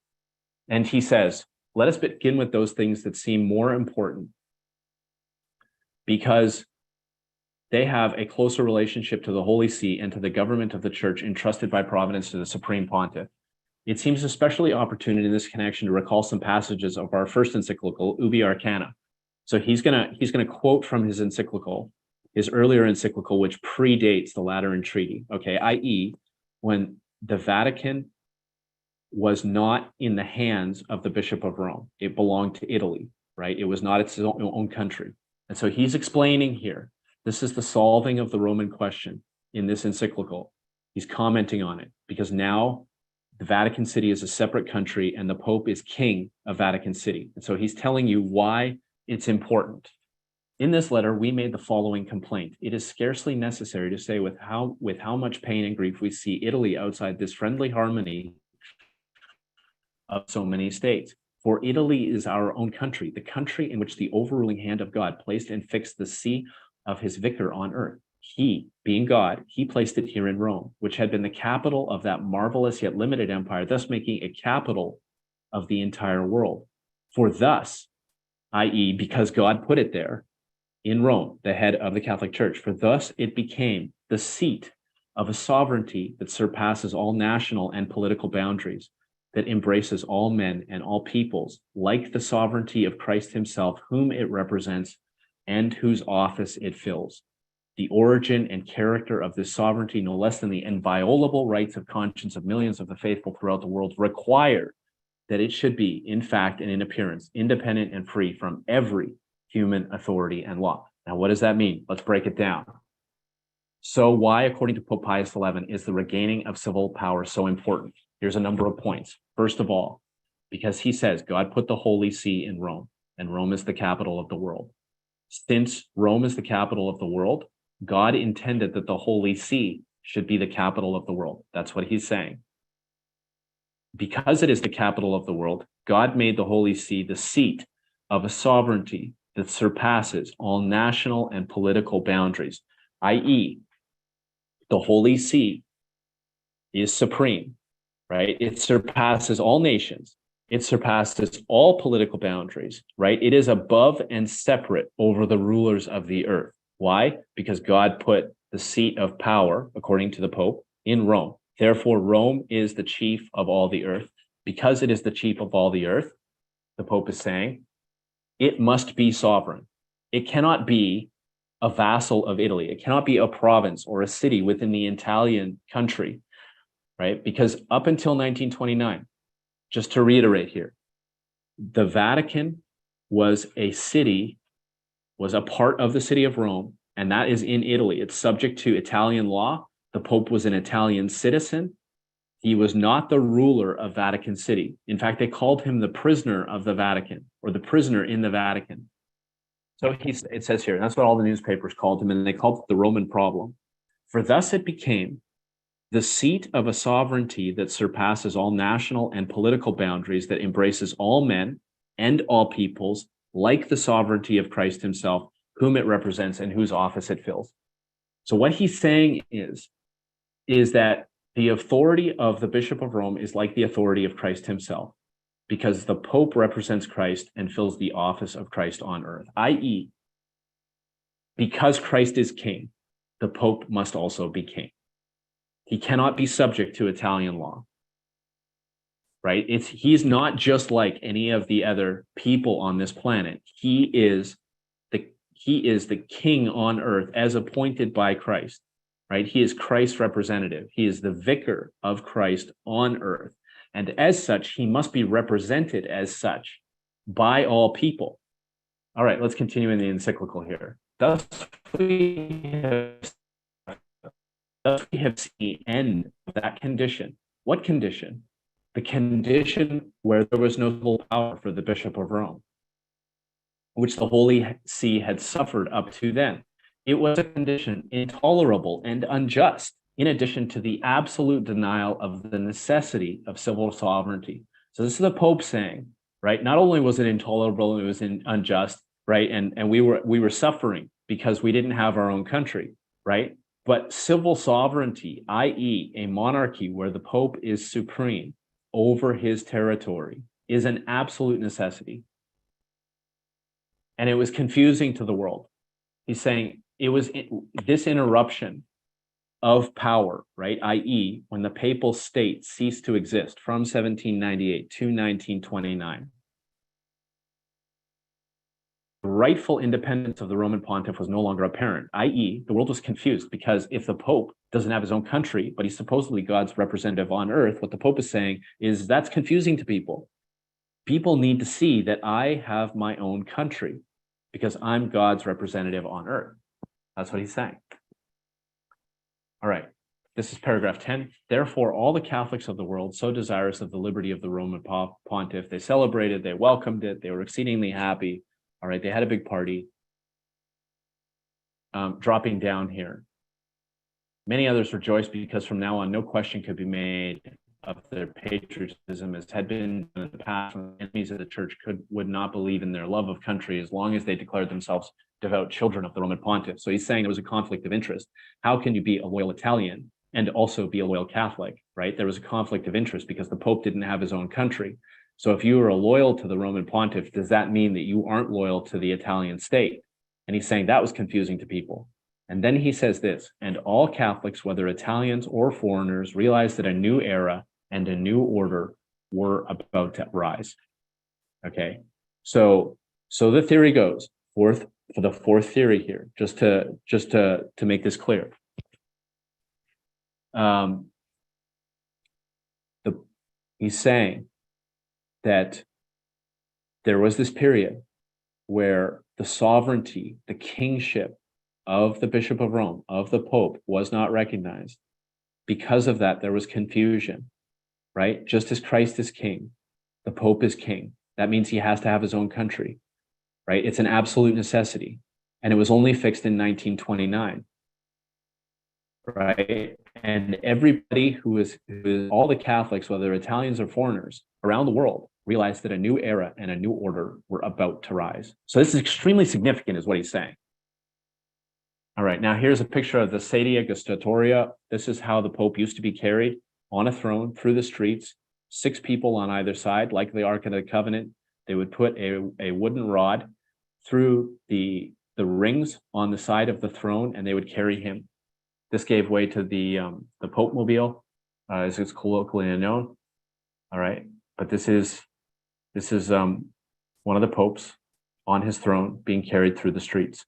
And he says, let us begin with those things that seem more important because they have a closer relationship to the Holy See and to the government of the Church entrusted by Providence to the Supreme Pontiff. It seems especially opportune in this connection to recall some passages of our first encyclical, Ubi Arcana. So he's gonna quote from his encyclical, his earlier encyclical, which predates the Lateran Treaty, okay, i.e., when the Vatican was not in the hands of the Bishop of Rome. It belonged to Italy, right? It was not its own country. And so he's explaining here, this is the solving of the Roman question in this encyclical. He's commenting on it because now the Vatican City is a separate country and the Pope is king of Vatican City. And so he's telling you why it's important. In this letter, we made the following complaint. It is scarcely necessary to say with how much pain and grief we see Italy outside this friendly harmony of so many states. For Italy is our own country, the country in which the overruling hand of God placed and fixed the see of his vicar on earth. He, being God, he placed it here in Rome, which had been the capital of that marvelous yet limited empire, thus making a capital of the entire world. For thus, i.e., because God put it there in Rome, the head of the Catholic Church, for thus it became the seat of a sovereignty that surpasses all national and political boundaries, that embraces all men and all peoples, like the sovereignty of Christ himself, whom it represents and whose office it fills. The origin and character of this sovereignty, no less than the inviolable rights of conscience of millions of the faithful throughout the world, require that it should be, in fact and in appearance, independent and free from every human authority and law. Now, what does that mean? Let's break it down. So why, according to Pope Pius XI, is the regaining of civil power so important? Here's a number of points. First of all, because he says God put the Holy See in Rome, and Rome is the capital of the world. Since Rome is the capital of the world, God intended that the Holy See should be the capital of the world. That's what he's saying. Because it is the capital of the world, God made the Holy See the seat of a sovereignty that surpasses all national and political boundaries, i.e., the Holy See is supreme, right? It surpasses all nations. It surpasses all political boundaries, right? It is above and separate over the rulers of the earth. Why? Because God put the seat of power, according to the Pope, in Rome. Therefore, Rome is the chief of all the earth. Because it is the chief of all the earth, the Pope is saying, it must be sovereign. It cannot be a vassal of Italy. It cannot be a province or a city within the Italian country, right? Because up until 1929, just to reiterate here, the Vatican was a city, was a part of the city of Rome, and that is in Italy. It's subject to Italian law. The Pope was an Italian citizen. He was not the ruler of Vatican City. In fact, they called him the prisoner of the Vatican, or the prisoner in the Vatican. So it says here, and that's what all the newspapers called him, and they called it the Roman problem. For thus it became the seat of a sovereignty that surpasses all national and political boundaries, that embraces all men and all peoples, like the sovereignty of Christ himself, whom it represents and whose office it fills. So what he's saying is that the authority of the Bishop of Rome is like the authority of Christ himself, because the Pope represents Christ and fills the office of Christ on earth, i.e., because Christ is king, the Pope must also be king. He cannot be subject to Italian law, right? He's not just like any of the other people on this planet. He is the king on earth as appointed by Christ, right? He is Christ's representative. He is the vicar of Christ on earth. And as such, he must be represented as such by all people. All right, let's continue in the encyclical here. Thus we have seen the end of that condition. What condition? The condition where there was no civil power for the Bishop of Rome, which the Holy See had suffered up to then. It was a condition intolerable and unjust, in addition to the absolute denial of the necessity of civil sovereignty. So this is the Pope saying, right? Not only was it intolerable, it was unjust, right? And we were suffering because we didn't have our own country, right? But civil sovereignty, i.e., a monarchy where the Pope is supreme over his territory, is an absolute necessity. And it was confusing to the world. He's saying it was this interruption of power, right? i.e., when the papal state ceased to exist from 1798 to 1929. The rightful independence of the Roman pontiff was no longer apparent, i.e., the world was confused, because if the Pope doesn't have his own country, but he's supposedly God's representative on earth, what the Pope is saying is that's confusing to people. People need to see that I have my own country because I'm God's representative on earth. That's what he's saying. All right, this is paragraph 10. Therefore, all the Catholics of the world, so desirous of the liberty of the Roman pontiff, they celebrated, they welcomed it, they were exceedingly happy. All right, they had a big party. Dropping down here. Many others rejoiced because from now on, no question could be made of their patriotism, as had been in the past. Enemies of the church would not believe in their love of country as long as they declared themselves devout children of the Roman pontiff. So he's saying there was a conflict of interest. How can you be a loyal Italian and also be a loyal Catholic, right? There was a conflict of interest because the Pope didn't have his own country. So if you are loyal to the Roman pontiff, does that mean that you aren't loyal to the Italian state? And he's saying that was confusing to people. And then he says this, and all Catholics, whether Italians or foreigners, realized that a new era and a new order were about to rise. Okay, so the theory goes for the fourth theory here, just to make this clear. He's saying that there was this period where the sovereignty, the kingship of the Bishop of Rome, of the Pope, was not recognized. Because of that, there was confusion, right? Just as Christ is king, the Pope is king. That means he has to have his own country, right? It's an absolute necessity. And it was only fixed in 1929, right? And everybody who is all the Catholics, whether Italians or foreigners around the world, realized that a new era and a new order were about to rise. So this is extremely significant, is what he's saying. All right, now here's a picture of the Sedia Gustatoria. This is how the Pope used to be carried on a throne through the streets, 6 people on either side, like the Ark of the Covenant. They would put a wooden rod through the rings on the side of the throne, and they would carry him. This gave way to the Pope Mobile, as it's colloquially known. All right, but this is one of the popes on his throne being carried through the streets.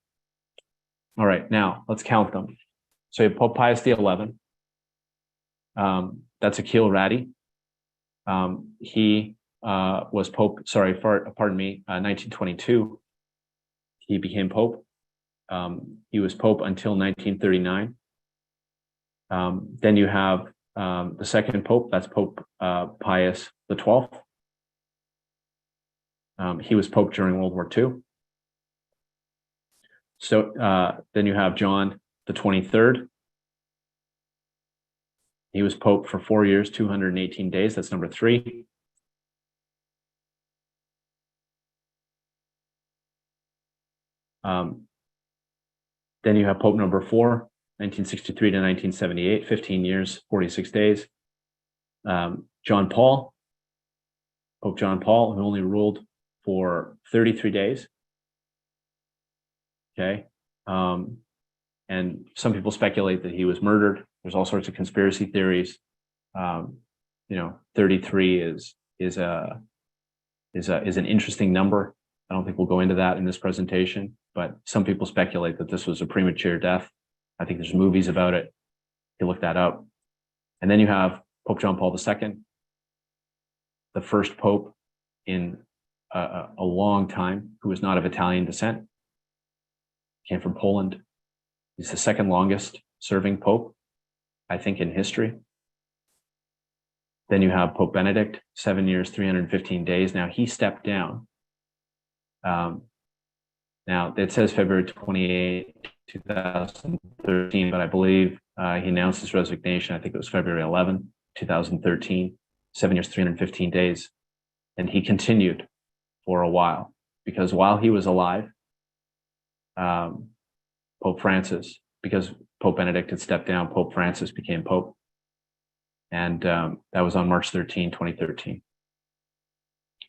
All right, now let's count them. So you have Pope Pius XI. That's Akil Radi. He was Pope, 1922. He became Pope. He was Pope until 1939. Then you have the second Pope, that's Pope Pius XII. He was Pope during World War II. So then you have John the 23rd. He was Pope for 4 years, 218 days. That's number 3. Then you have Pope number 4, 1963 to 1978, 15 years, 46 days. John Paul, Pope John Paul, who only ruled for 33 days. Okay. And some people speculate that he was murdered. There's all sorts of conspiracy theories. 33 is an interesting number. I don't think we'll go into that in this presentation, but some people speculate that this was a premature death. I think there's movies about it. You look that up. And then you have Pope John Paul II, the first pope in a long time who was not of Italian descent, came from Poland. He's the second longest serving pope, I think, in history. Then you have Pope Benedict, 7 years, 315 days. Now he stepped down. Now it says February 28, 2013, but I believe he announced his resignation. I think it was February 11, 2013, 7 years, 315 days. And he continued for a while, because while he was alive, Pope Francis, because Pope Benedict had stepped down, Pope Francis became Pope. And that was on March 13, 2013.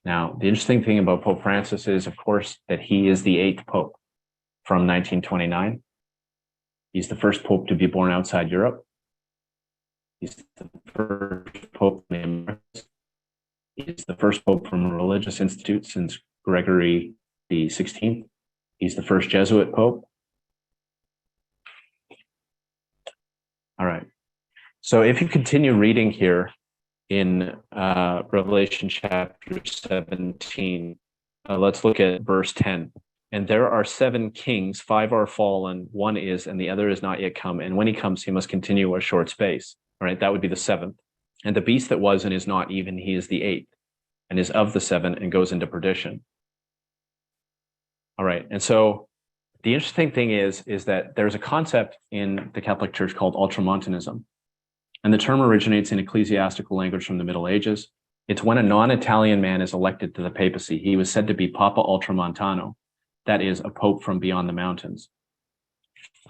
Now, the interesting thing about Pope Francis is, of course, that he is the 8th Pope from 1929. He's the first Pope to be born outside Europe. He's the first Pope in the Americas. He's the first Pope from a religious institute since Gregory the 16th. He's the first Jesuit Pope. All right. So if you continue reading here in Revelation chapter 17, let's look at verse 10. And there are 7 kings, 5 are fallen, 1 is, and the other is not yet come. And when he comes, he must continue a short space. All right, that would be the 7th. And the beast that was and is not even, he is the 8th, and is of the 7 and goes into perdition. All right, and so the interesting thing is that there's a concept in the Catholic Church called ultramontanism. And the term originates in ecclesiastical language from the Middle Ages. It's when a non-Italian man is elected to the papacy. He was said to be Papa Ultramontano, that is, a pope from beyond the mountains.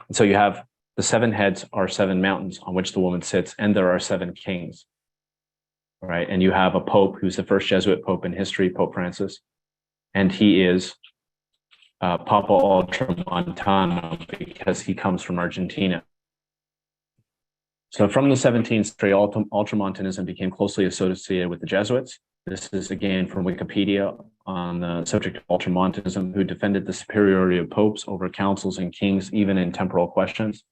And so you have the 7 heads are 7 mountains on which the woman sits, and there are 7 kings. All right, and you have a pope who's the first Jesuit pope in history, Pope Francis, and he is Papa Ultramontano because he comes from Argentina. So from the 17th century, ultramontanism became closely associated with the Jesuits. This is again from Wikipedia on the subject of ultramontanism, who defended the superiority of popes over councils and kings, even in temporal questions.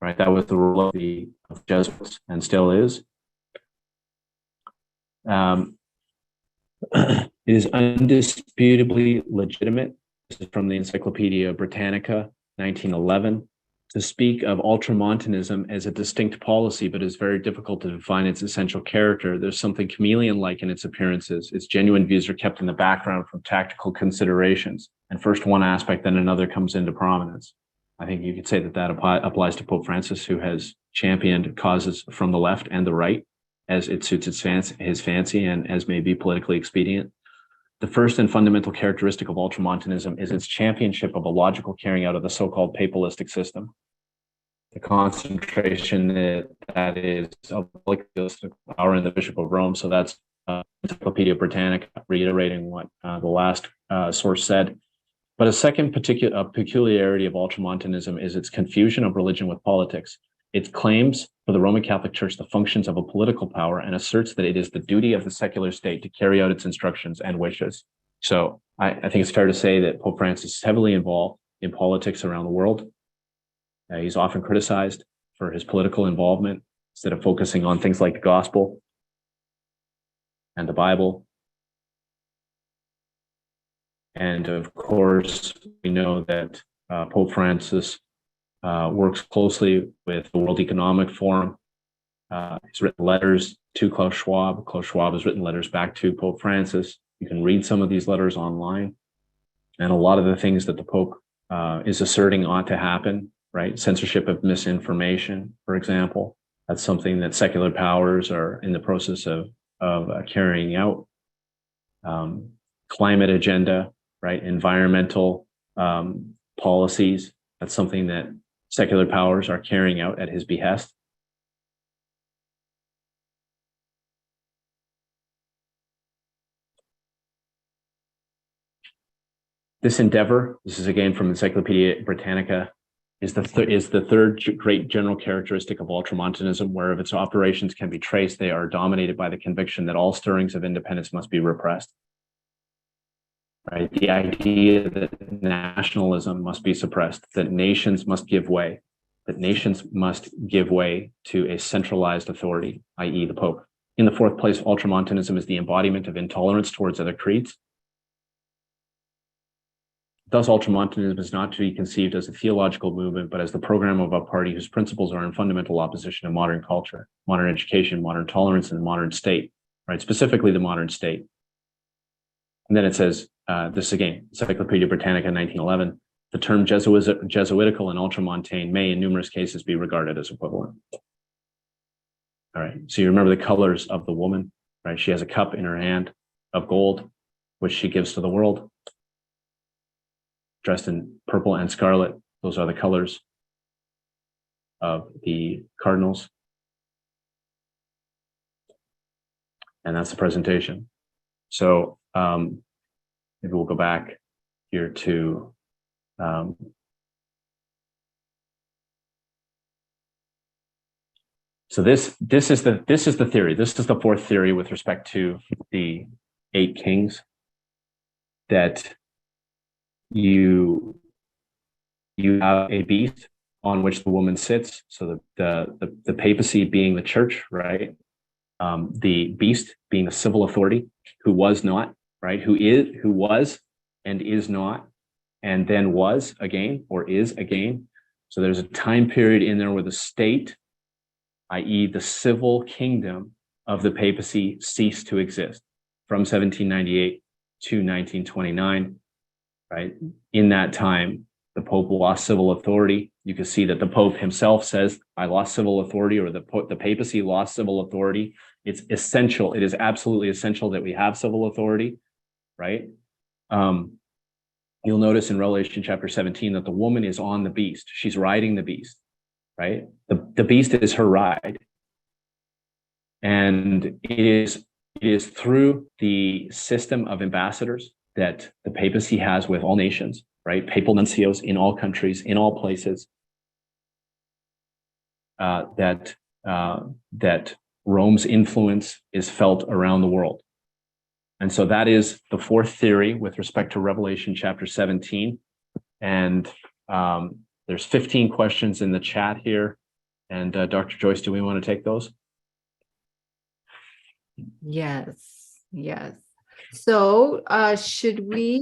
Right, that was the role of the Jesuits and still is. It is undisputably legitimate. This is from the Encyclopedia Britannica, 1911. To speak of ultramontanism as a distinct policy, but it's very difficult to define its essential character. There's something chameleon-like in its appearances. Its genuine views are kept in the background from tactical considerations, and first one aspect, then another comes into prominence. I think you could say that applies to Pope Francis, who has championed causes from the left and the right, as it suits his fancy and as may be politically expedient. The first and fundamental characteristic of ultramontanism is its championship of a logical carrying out of the so-called papalistic system. The concentration that is of power in the Bishop of Rome. So that's Encyclopedia Britannica, reiterating what the last source said. But a second peculiarity of ultramontanism is its confusion of religion with politics. It claims for the Roman Catholic Church the functions of a political power and asserts that it is the duty of the secular state to carry out its instructions and wishes. So I think it's fair to say that Pope Francis is heavily involved in politics around the world. He's often criticized for his political involvement instead of focusing on things like the gospel and the Bible. And of course, we know that Pope Francis works closely with the World Economic Forum. He's written letters to Klaus Schwab. Klaus Schwab has written letters back to Pope Francis. You can read some of these letters online. And a lot of the things that the Pope is asserting ought to happen, right? Censorship of misinformation, for example, That's something that secular powers are in the process of carrying out. Climate agenda, right? Environmental policies. That's something that secular powers are carrying out at his behest. This endeavor, this is again from Encyclopedia Britannica, is the third great general characteristic of ultramontanism, where if its operations can be traced, they are dominated by the conviction that all stirrings of independence must be repressed. Right? The idea that nationalism must be suppressed, that nations must give way, that nations must give way to a centralized authority, i.e. the Pope. In the fourth place, ultramontanism is the embodiment of intolerance towards other creeds. Thus, ultramontanism is not to be conceived as a theological movement, but as the program of a party whose principles are in fundamental opposition to modern culture, modern education, modern tolerance, and the modern state, right? Specifically the modern state. And then it says, this again, Encyclopedia Britannica, 1911, the term Jesuitical and ultramontane may in numerous cases be regarded as equivalent. All right, so you remember the colors of the woman, right? She has a cup in her hand of gold, which she gives to the world. Dressed in purple and scarlet. Those are the colors of the cardinals. And that's the presentation. So maybe we'll go back here to so this is the theory. This is the fourth theory with respect to the 8 kings, that you have a beast on which the woman sits. So the papacy being the church, right? The beast being the civil authority, who was not, right? Who was and is not, and then was again or is again. So there's a time period in there where the state, i.e. the civil kingdom of the papacy, ceased to exist from 1798 to 1929. Right? In that time, the Pope lost civil authority. You can see that the Pope himself says, I lost civil authority, or the papacy lost civil authority. It's essential. It is absolutely essential that we have civil authority, right? You'll notice in Revelation chapter 17 that the woman is on the beast. She's riding the beast, right? The beast is her ride. And it is through the system of ambassadors that the papacy has with all nations, right? Papal nuncios in all countries, in all places, that Rome's influence is felt around the world. And so that is the fourth theory with respect to Revelation chapter 17. And there's 15 questions in the chat here. And Dr. Joyce, do we want to take those? Yes. So should we